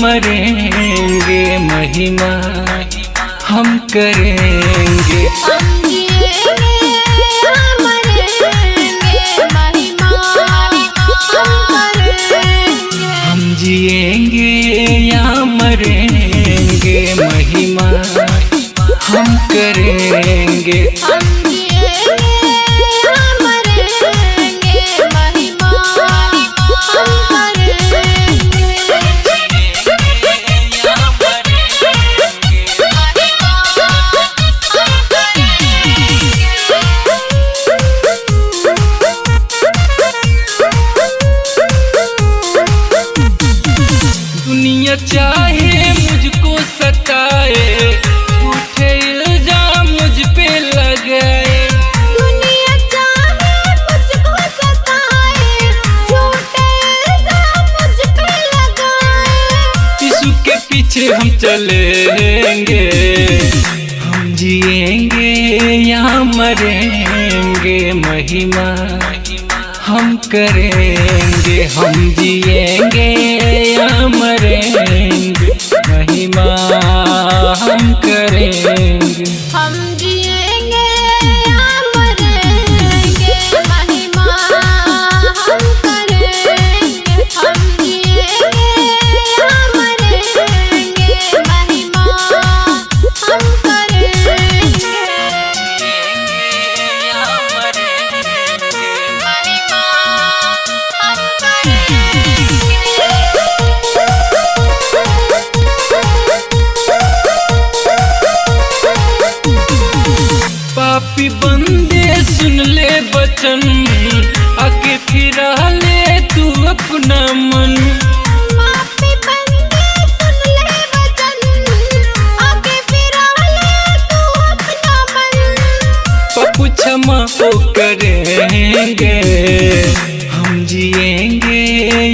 मरेंगे महिमा हम करेंगे। हम जिएंगे या मरेंगे महिमा हम करेंगे। दुनिया चाहे मुझको सताए, झूठे इल्जाम मुझ पे लगाए। दुनिया चाहे मुझको सताए, झूठे इल्जाम मुझ पे लगाए। यीशु के पीछे हम चलेंगे, हम जिएंगे या मरेंगे महिमा हम करेंगे। हम जिएंगे या मरेंगे महिमा हम करेंगे। हम जिएंगे या मरेंगे महिमा हम करेंगे। हम जिएंगे या मरेंगे महिमा हम करेंगे। पापी बंदे सुन ले वचन, आके फिरा ले तू अपना मन। पापी बंदे सुन ले वचन, आके फिरा ले तू अपना मन। पप्पू क्षमा वो करेंगे, हम जिएंगे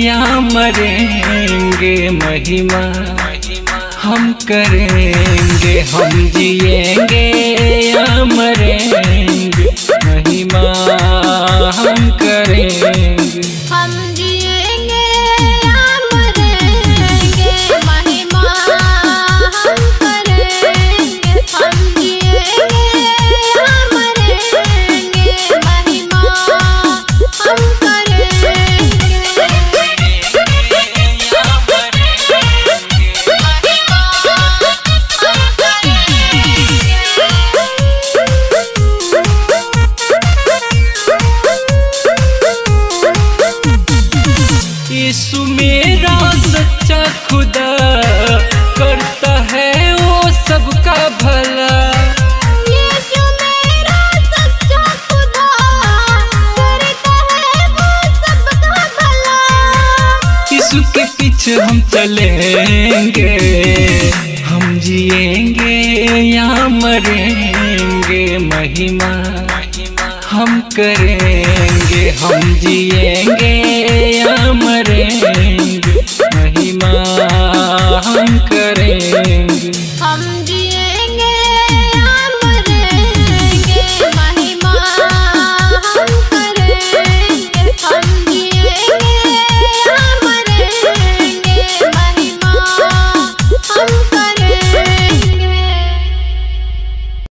या मरेंगे महिमा हम करेंगे। हम जिएंगे या मरेंगे महिमा हम करेंगे। हम जिएंगे या मरेंगे महिमा हम करेंगे। हम जिएंगे या मरेंगे महिमा हम करेंगे। यीशु मेरा सच्चा खुदा करता है वो सबका भला। यीशु मेरा सच्चा खुदा करता है वो सबका भला। यीशु के पीछे हम चलेंगे, हम जिएंगे या मरेंगे महिमा हम करेंगे। हम जिएंगे